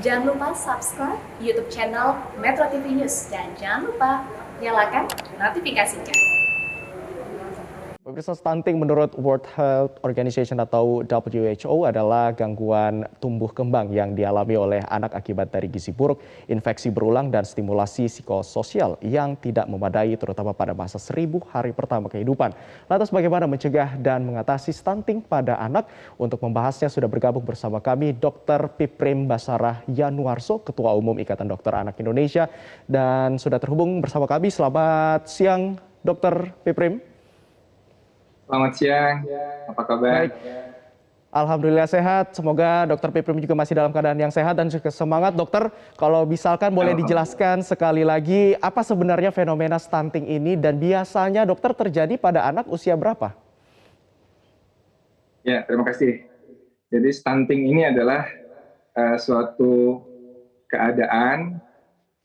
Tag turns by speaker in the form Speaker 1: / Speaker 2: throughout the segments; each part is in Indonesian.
Speaker 1: Jangan lupa subscribe YouTube channel Metro TV News dan jangan lupa nyalakan notifikasinya.
Speaker 2: Pemirsa, stunting menurut World Health Organization atau WHO adalah gangguan tumbuh kembang yang dialami oleh anak akibat dari gizi buruk, infeksi berulang, dan stimulasi psikososial yang tidak memadai terutama pada masa 1000 hari pertama kehidupan. Lantas bagaimana mencegah dan mengatasi stunting pada anak? Untuk membahasnya sudah bergabung bersama kami Dr. Piprim Basarah Yanuarso, Ketua Umum Ikatan Dokter Anak Indonesia, dan sudah terhubung bersama kami. Selamat siang, Dr. Piprim.
Speaker 3: Selamat siang, apa kabar?
Speaker 2: Baik. Alhamdulillah sehat. Semoga Dr. Piprim juga masih dalam keadaan yang sehat dan juga semangat. Dokter, kalau misalkan boleh dijelaskan sekali lagi, apa sebenarnya fenomena stunting ini dan biasanya dokter terjadi pada anak usia berapa?
Speaker 3: Ya, terima kasih. Jadi stunting ini adalah suatu keadaan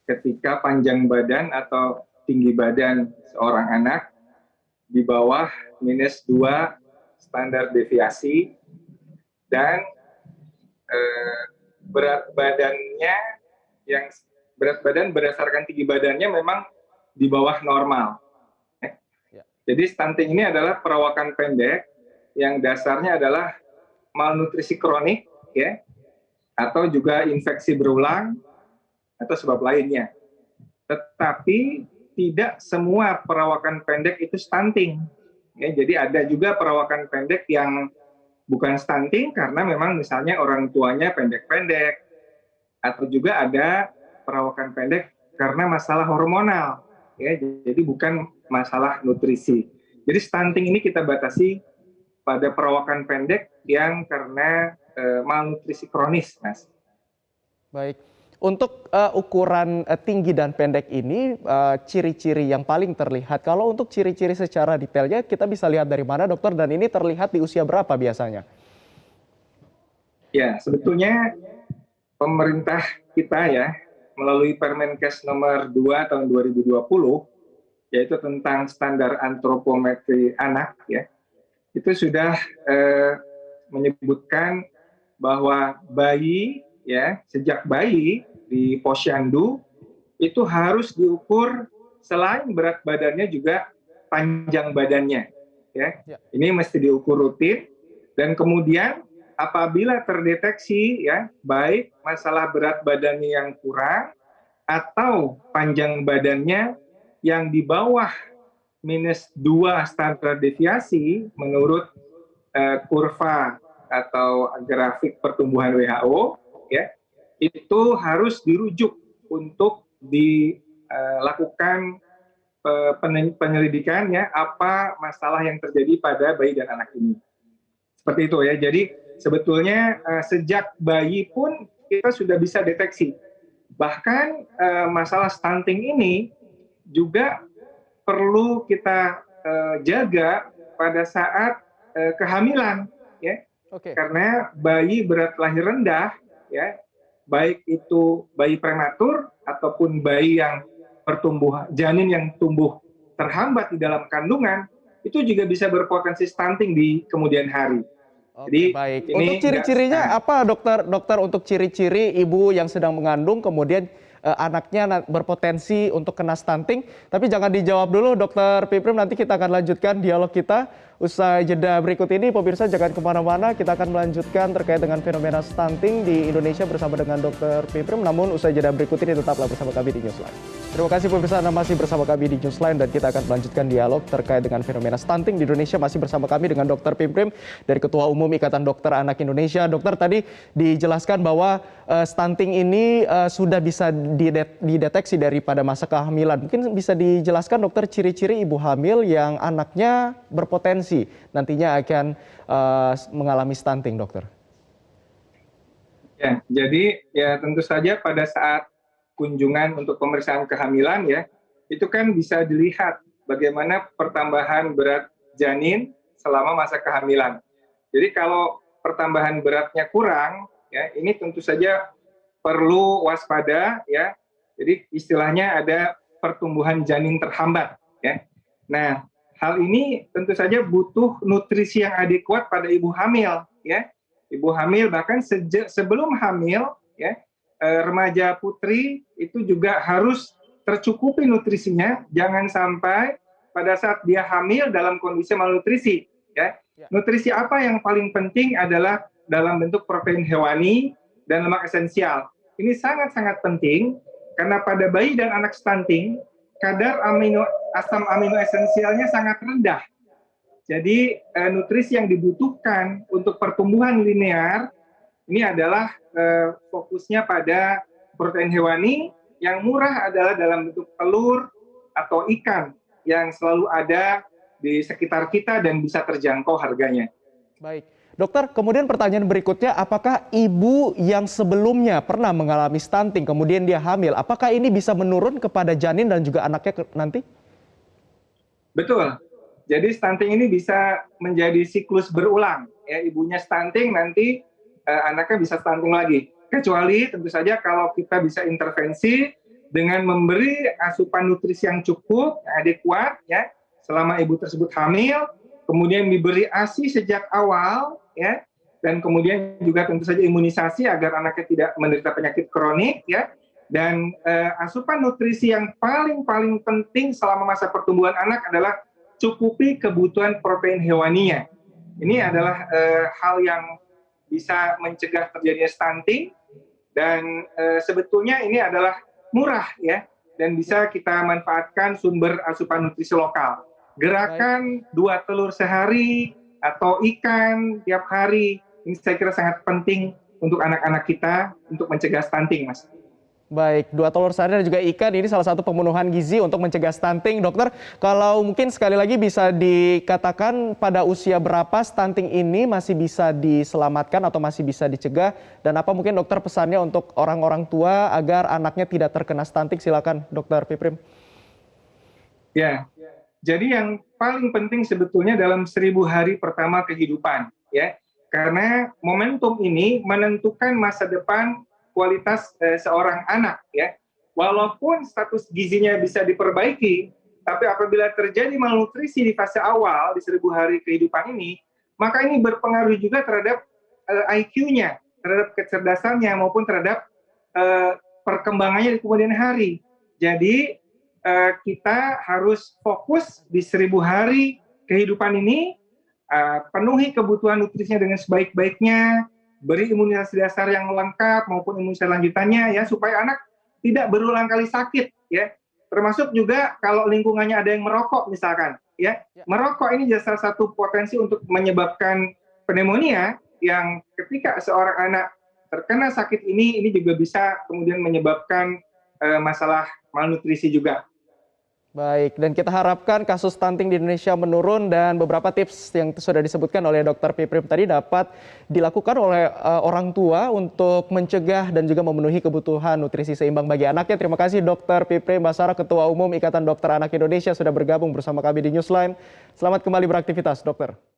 Speaker 3: ketika panjang badan atau tinggi badan seorang anak di bawah -2 standar deviasi dan berat badan berdasarkan tinggi badannya memang di bawah normal. Jadi stunting ini adalah perawakan pendek yang dasarnya adalah malnutrisi kronik, ya, atau juga infeksi berulang atau sebab lainnya. Tetapi tidak semua perawakan pendek itu stunting. Ya, jadi ada juga perawakan pendek yang bukan stunting karena memang misalnya orang tuanya pendek-pendek, atau juga ada perawakan pendek karena masalah hormonal. Ya, jadi bukan masalah nutrisi. Jadi stunting ini kita batasi pada perawakan pendek yang karena malnutrisi kronis, Mas.
Speaker 2: Baik. Untuk ukuran tinggi dan pendek ini, ciri-ciri yang paling terlihat, kalau untuk ciri-ciri secara detailnya kita bisa lihat dari mana dokter, dan ini terlihat di usia berapa biasanya?
Speaker 3: Ya, sebetulnya pemerintah kita ya, melalui Permenkes nomor 2 tahun 2020, yaitu tentang standar antropometri anak ya, itu sudah menyebutkan bahwa bayi ya, sejak bayi di posyandu itu harus diukur selain berat badannya juga panjang badannya, ya. Ini mesti diukur rutin dan kemudian apabila terdeteksi ya baik masalah berat badannya yang kurang atau panjang badannya yang di bawah -2 standar deviasi menurut kurva atau grafik pertumbuhan WHO, ya, itu harus dirujuk untuk dilakukan penyelidikan ya apa masalah yang terjadi pada bayi dan anak ini. Seperti itu ya. Jadi sebetulnya sejak bayi pun kita sudah bisa deteksi. Bahkan masalah stunting ini juga perlu kita jaga pada saat kehamilan ya. Karena bayi berat lahir rendah ya, baik itu bayi prematur ataupun bayi yang janin yang tumbuh terhambat di dalam kandungan, itu juga bisa berpotensi stunting di kemudian hari.
Speaker 2: Jadi baik. Untuk ciri-cirinya apa dokter untuk ciri-ciri ibu yang sedang mengandung kemudian anaknya berpotensi untuk kena stunting? Tapi jangan dijawab dulu Dokter Piprim, nanti kita akan lanjutkan dialog kita usai jeda berikut ini. Pemirsa jangan kemana-mana, kita akan melanjutkan terkait dengan fenomena stunting di Indonesia bersama dengan Dokter Piprim. Namun usai jeda berikut ini tetaplah bersama kami di Newsline. Terima kasih pemirsa, Anda masih bersama kami di Newsline dan kita akan melanjutkan dialog terkait dengan fenomena stunting di Indonesia. Masih bersama kami dengan Dokter Piprim dari Ketua Umum Ikatan Dokter Anak Indonesia. Dokter, tadi dijelaskan bahwa stunting ini sudah bisa dideteksi daripada masa kehamilan. Mungkin bisa dijelaskan dokter ciri-ciri ibu hamil yang anaknya berpotensi nantinya akan mengalami stunting, dokter.
Speaker 3: Ya, jadi ya tentu saja pada saat kunjungan untuk pemeriksaan kehamilan ya, itu kan bisa dilihat bagaimana pertambahan berat janin selama masa kehamilan. Jadi kalau pertambahan beratnya kurang, ya ini tentu saja perlu waspada ya. Jadi istilahnya ada pertumbuhan janin terhambat ya. Nah, hal ini tentu saja butuh nutrisi yang adekuat pada ibu hamil ya. Ibu hamil bahkan sebelum hamil ya, remaja putri itu juga harus tercukupi nutrisinya, jangan sampai pada saat dia hamil dalam kondisi malnutrisi. Ya. Nutrisi apa yang paling penting adalah dalam bentuk protein hewani dan lemak esensial. Ini sangat-sangat penting karena pada bayi dan anak stunting, kadar asam amino esensialnya sangat rendah. Jadi nutrisi yang dibutuhkan untuk pertumbuhan linear ini adalah fokusnya pada protein hewani yang murah adalah dalam bentuk telur atau ikan yang selalu ada di sekitar kita dan bisa terjangkau harganya.
Speaker 2: Baik, dokter, kemudian pertanyaan berikutnya, apakah ibu yang sebelumnya pernah mengalami stunting, kemudian dia hamil, apakah ini bisa menurun kepada janin dan juga anaknya nanti?
Speaker 3: Betul. Jadi stunting ini bisa menjadi siklus berulang. Ya, ibunya stunting, nanti anaknya bisa stunting lagi. Kecuali tentu saja kalau kita bisa intervensi dengan memberi asupan nutrisi yang cukup, yang adekuat, ya, selama ibu tersebut hamil, kemudian diberi ASI sejak awal, ya, dan kemudian juga tentu saja imunisasi agar anaknya tidak menderita penyakit kronik, ya, dan asupan nutrisi yang paling penting selama masa pertumbuhan anak adalah cukupi kebutuhan protein hewaninya. Ini adalah hal yang bisa mencegah terjadinya stunting dan sebetulnya ini adalah murah ya dan bisa kita manfaatkan sumber asupan nutrisi lokal. Gerakan 2 telur sehari atau ikan tiap hari ini saya kira sangat penting untuk anak-anak kita untuk mencegah stunting, Mas.
Speaker 2: Baik, 2 telur sehari dan juga ikan ini salah satu pemenuhan gizi untuk mencegah stunting. Dokter, kalau mungkin sekali lagi bisa dikatakan pada usia berapa stunting ini masih bisa diselamatkan atau masih bisa dicegah? Dan apa mungkin dokter pesannya untuk orang-orang tua agar anaknya tidak terkena stunting? Silakan Dokter Piprim.
Speaker 3: Ya, jadi yang paling penting sebetulnya dalam 1000 hari pertama kehidupan, ya, karena momentum ini menentukan masa depan kualitas seorang anak, ya. Walaupun status gizinya bisa diperbaiki, tapi apabila terjadi malnutrisi di fase awal di 1000 hari kehidupan ini, maka ini berpengaruh juga terhadap IQ-nya, terhadap kecerdasannya maupun terhadap perkembangannya di kemudian hari. Jadi kita harus fokus di 1000 hari kehidupan ini, penuhi kebutuhan nutrisinya dengan sebaik-baiknya, beri imunisasi dasar yang lengkap maupun imunisasi lanjutannya ya supaya anak tidak berulang kali sakit ya. Termasuk juga kalau lingkungannya ada yang merokok misalkan ya. Merokok ini jadi salah satu potensi untuk menyebabkan pneumonia yang ketika seorang anak terkena sakit ini juga bisa kemudian menyebabkan masalah malnutrisi juga.
Speaker 2: Baik, dan kita harapkan kasus stunting di Indonesia menurun dan beberapa tips yang sudah disebutkan oleh Dokter Piprim tadi dapat dilakukan oleh orang tua untuk mencegah dan juga memenuhi kebutuhan nutrisi seimbang bagi anaknya. Terima kasih Dokter Piprim Basara, Ketua Umum Ikatan Dokter Anak Indonesia sudah bergabung bersama kami di Newsline. Selamat kembali beraktivitas, Dokter.